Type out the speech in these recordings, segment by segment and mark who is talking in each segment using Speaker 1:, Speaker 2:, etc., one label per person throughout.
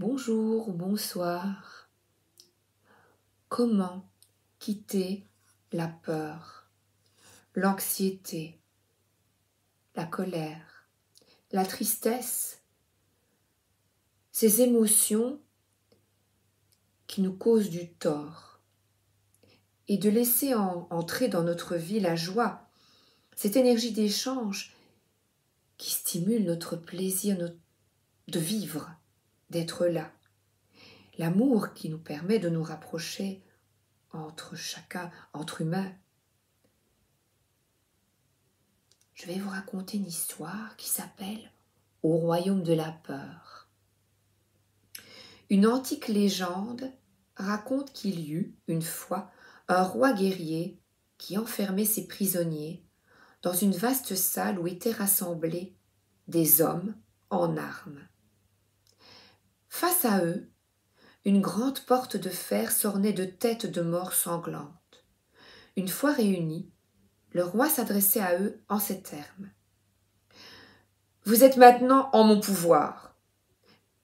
Speaker 1: Bonjour ou bonsoir. Comment quitter la peur, l'anxiété, la colère, la tristesse, ces émotions qui nous causent du tort et de laisser entrer dans notre vie la joie, cette énergie d'échange qui stimule notre plaisir de vivre, d'être là. L'amour qui nous permet de nous rapprocher entre chacun, entre humains. Je vais vous raconter une histoire qui s'appelle « Au royaume de la peur ». Une antique légende raconte qu'il y eut, une fois, un roi guerrier qui enfermait ses prisonniers dans une vaste salle où étaient rassemblés des hommes en armes. Face à eux, une grande porte de fer s'ornait de têtes de morts sanglantes. Une fois réunis, le roi s'adressait à eux en ces termes. « Vous êtes maintenant en mon pouvoir,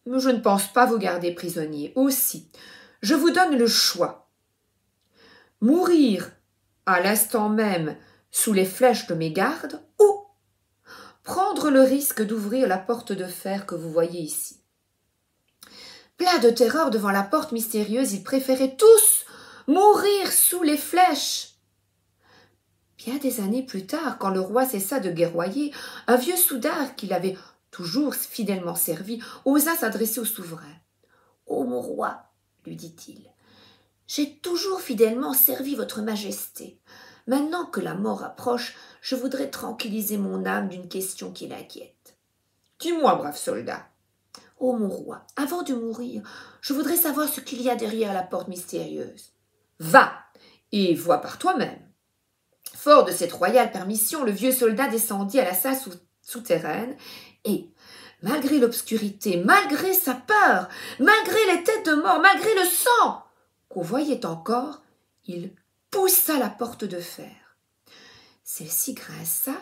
Speaker 1: mais je ne pense pas vous garder prisonniers. Aussi, je vous donne le choix. Mourir à l'instant même sous les flèches de mes gardes ou prendre le risque d'ouvrir la porte de fer que vous voyez ici. » Pleins de terreur devant la porte mystérieuse, ils préféraient tous mourir sous les flèches. Bien des années plus tard, quand le roi cessa de guerroyer, un vieux soudard qui l'avait toujours fidèlement servi osa s'adresser au souverain. « Ô mon roi, lui dit-il, j'ai toujours fidèlement servi votre majesté. Maintenant que la mort approche, je voudrais tranquilliser mon âme d'une question qui l'inquiète. Dis-moi, brave soldat. Ô mon roi, avant de mourir, je voudrais savoir ce qu'il y a derrière la porte mystérieuse. Va et vois par toi-même. » Fort de cette royale permission, le vieux soldat descendit à la salle souterraine et, malgré l'obscurité, malgré sa peur, malgré les têtes de mort, malgré le sang qu'on voyait encore, il poussa la porte de fer. Celle-ci grinça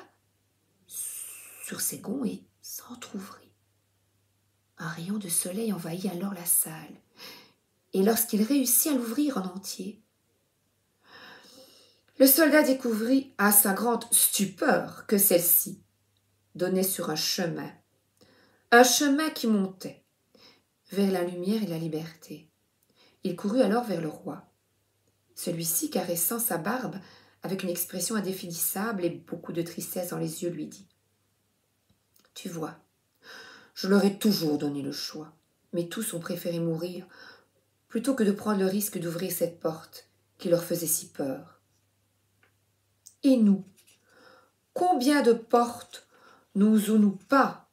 Speaker 1: sur ses gonds et s'entr'ouvrit. Un rayon de soleil envahit alors la salle, et lorsqu'il réussit à l'ouvrir en entier, le soldat découvrit à sa grande stupeur que celle-ci donnait sur un chemin qui montait vers la lumière et la liberté. Il courut alors vers le roi. Celui-ci, caressant sa barbe avec une expression indéfinissable et beaucoup de tristesse dans les yeux, lui dit « Tu vois, je leur ai toujours donné le choix, mais tous ont préféré mourir plutôt que de prendre le risque d'ouvrir cette porte qui leur faisait si peur. Et nous, combien de portes n'osons-nous pas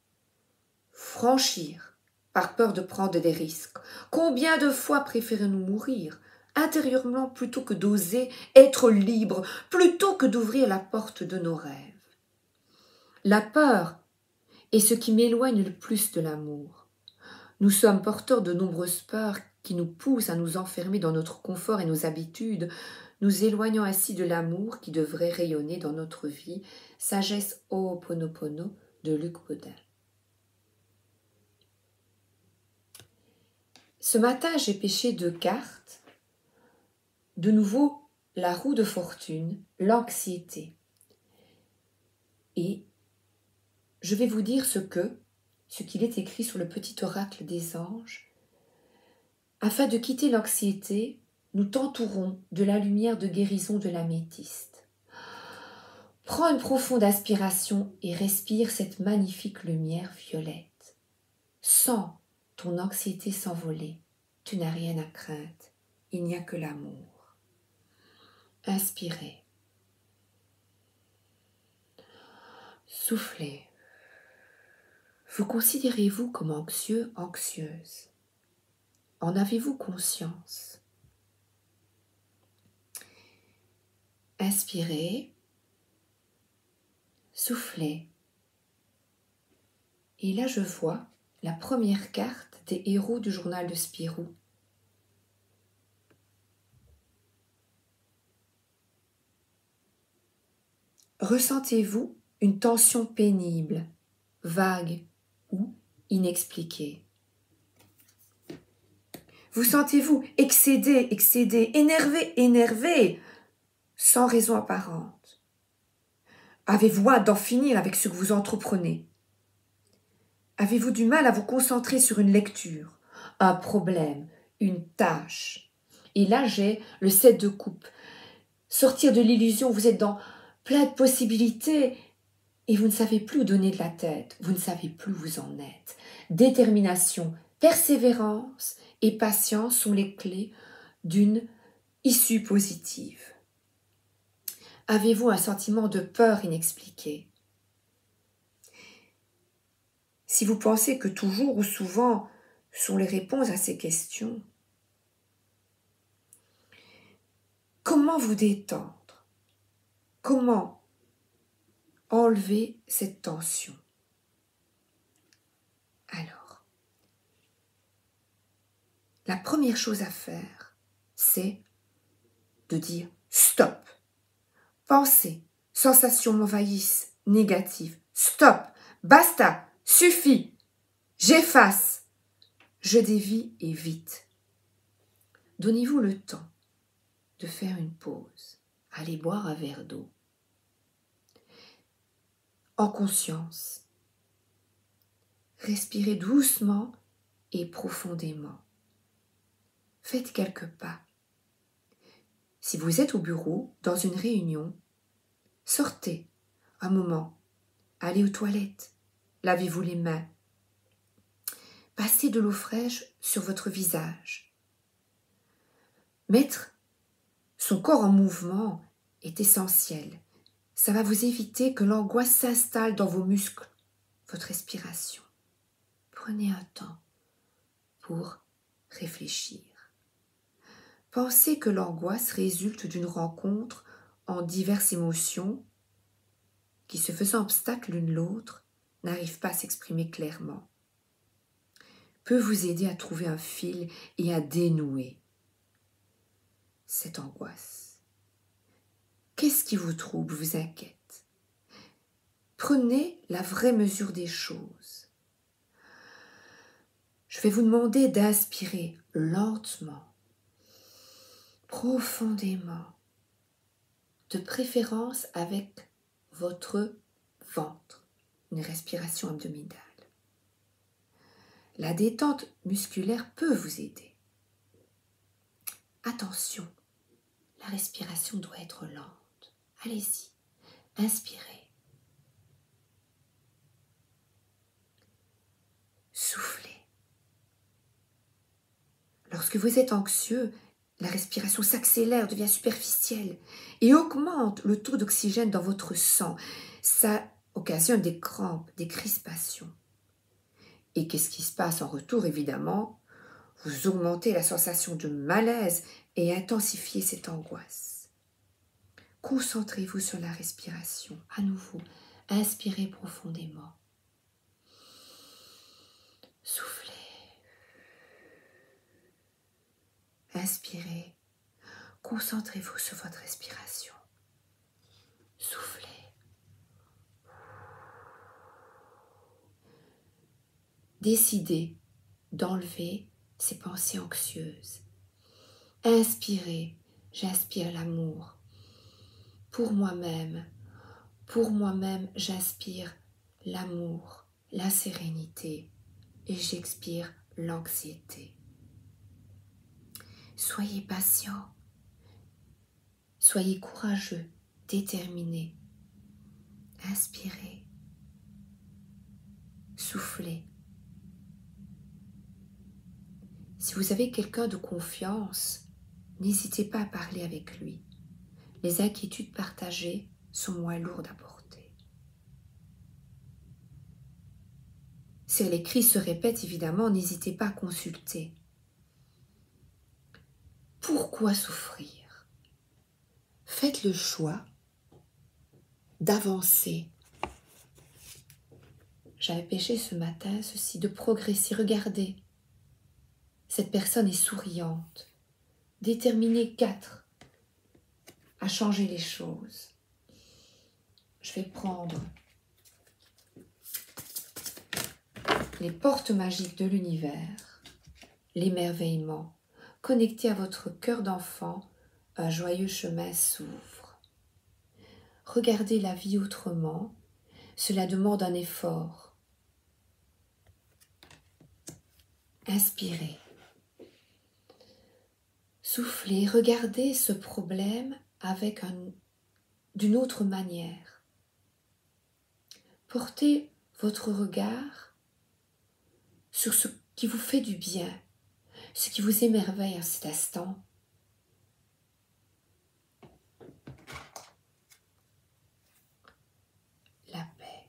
Speaker 1: franchir par peur de prendre des risques? Combien de fois préférons-nous mourir intérieurement plutôt que d'oser être libres, plutôt que d'ouvrir la porte de nos rêves? La peur est ce qui m'éloigne le plus de l'amour. Nous sommes porteurs de nombreuses peurs qui nous poussent à nous enfermer dans notre confort et nos habitudes, nous éloignant ainsi de l'amour qui devrait rayonner dans notre vie. Sagesse Ho'oponopono de Luc Baudin. Ce matin, j'ai pêché 2 cartes. De nouveau, la roue de fortune, l'anxiété. Et je vais vous dire ce qu'il est écrit sur le petit oracle des anges. Afin de quitter l'anxiété, nous t'entourons de la lumière de guérison de l'améthyste. Prends une profonde inspiration et respire cette magnifique lumière violette. Sens ton anxiété s'envoler. Tu n'as rien à craindre. Il n'y a que l'amour. Inspirez. Soufflez. Vous considérez-vous comme anxieux, anxieuse? En avez-vous conscience? Inspirez, soufflez. Et là, je vois la première carte des héros du journal de Spirou. Ressentez-vous une tension pénible, vague ou inexpliquée? Vous sentez-vous excédé, énervé, sans raison apparente? Avez-vous hâte d'en finir avec ce que vous entreprenez? Avez-vous du mal à vous concentrer sur une lecture, un problème, une tâche? Et là, j'ai le 7 de coupe. Sortir de l'illusion, vous êtes dans plein de possibilités et vous ne savez plus où donner de la tête, vous ne savez plus où vous en êtes. Détermination, persévérance et patience sont les clés d'une issue positive. Avez-vous un sentiment de peur inexpliqué? Si vous pensez que toujours ou souvent sont les réponses à ces questions, comment vous détendre? Comment enlever cette tension? Alors, la première chose à faire, c'est de dire stop. Pensées, sensations m'envahissent, négatives. Stop, basta, suffit, j'efface, je dévie et vite. Donnez-vous le temps de faire une pause, allez boire un verre d'eau. En conscience, respirez doucement et profondément. Faites quelques pas. Si vous êtes au bureau, dans une réunion, sortez un moment, allez aux toilettes, lavez-vous les mains, passez de l'eau fraîche sur votre visage. Mettre son corps en mouvement est essentiel. Ça va vous éviter que l'angoisse s'installe dans vos muscles, votre respiration. Prenez un temps pour réfléchir. Pensez que l'angoisse résulte d'une rencontre en diverses émotions qui, se faisant obstacle l'une l'autre, n'arrivent pas à s'exprimer clairement. Peut vous aider à trouver un fil et à dénouer cette angoisse. Qu'est-ce qui vous trouble, vous inquiète? Prenez la vraie mesure des choses. Je vais vous demander d'inspirer lentement, profondément, de préférence avec votre ventre, une respiration abdominale. La détente musculaire peut vous aider. Attention, la respiration doit être lente. Allez-y, inspirez. Soufflez. Lorsque vous êtes anxieux, la respiration s'accélère, devient superficielle et augmente le taux d'oxygène dans votre sang. Ça occasionne des crampes, des crispations. Et qu'est-ce qui se passe en retour, évidemment? Vous augmentez la sensation de malaise et intensifiez cette angoisse. Concentrez-vous sur la respiration. À nouveau, inspirez profondément. Soufflez. Inspirez. Concentrez-vous sur votre respiration. Soufflez. Décidez d'enlever ces pensées anxieuses. Inspirez. J'inspire l'amour. Pour moi-même, j'inspire l'amour, la sérénité et j'expire l'anxiété. Soyez patient, soyez courageux, déterminé. Inspirez, soufflez. Si vous avez quelqu'un de confiance, n'hésitez pas à parler avec lui. Les inquiétudes partagées sont moins lourdes à porter. Si les cris se répètent, évidemment, n'hésitez pas à consulter. Pourquoi souffrir? Faites le choix d'avancer. J'avais pêché ce matin ceci, de progresser. Regardez, cette personne est souriante, déterminée 4 à changer les choses. Je vais prendre les portes magiques de l'univers, l'émerveillement, connecté à votre cœur d'enfant, un joyeux chemin s'ouvre. Regardez la vie autrement, cela demande un effort. Inspirez. Soufflez, regardez ce problème d'une autre manière. Portez votre regard sur ce qui vous fait du bien, ce qui vous émerveille à cet instant. La paix,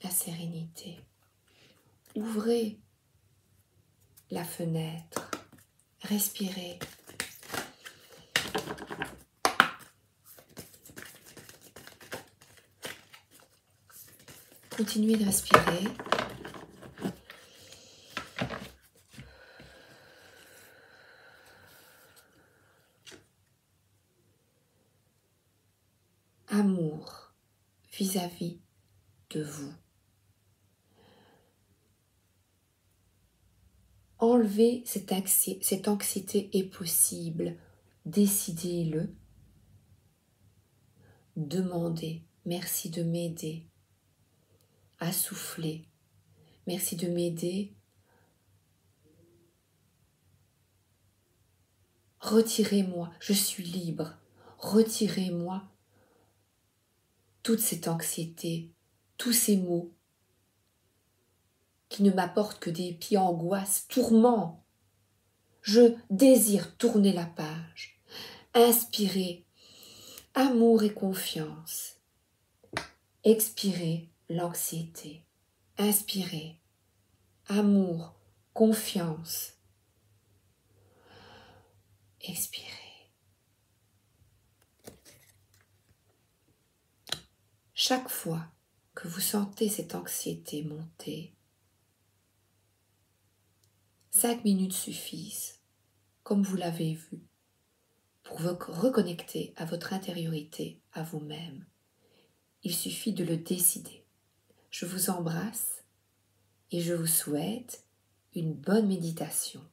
Speaker 1: la sérénité. Ouvrez la fenêtre, respirez. Continuez de respirer. Amour vis-à-vis de vous. Enlever cette anxiété est possible. Décidez-le. Demandez. Merci de m'aider à souffler. Merci de m'aider. Retirez-moi, je suis libre. Retirez-moi toute cette anxiété, tous ces mots qui ne m'apportent que dépit, angoisse, tourment. Je désire tourner la page. Inspirez amour et confiance. Expirez l'anxiété. Inspirez amour, confiance. Expirez. Chaque fois que vous sentez cette anxiété monter, 5 minutes suffisent, comme vous l'avez vu, pour vous reconnecter à votre intériorité, à vous-même. Il suffit de le décider. Je vous embrasse et je vous souhaite une bonne méditation.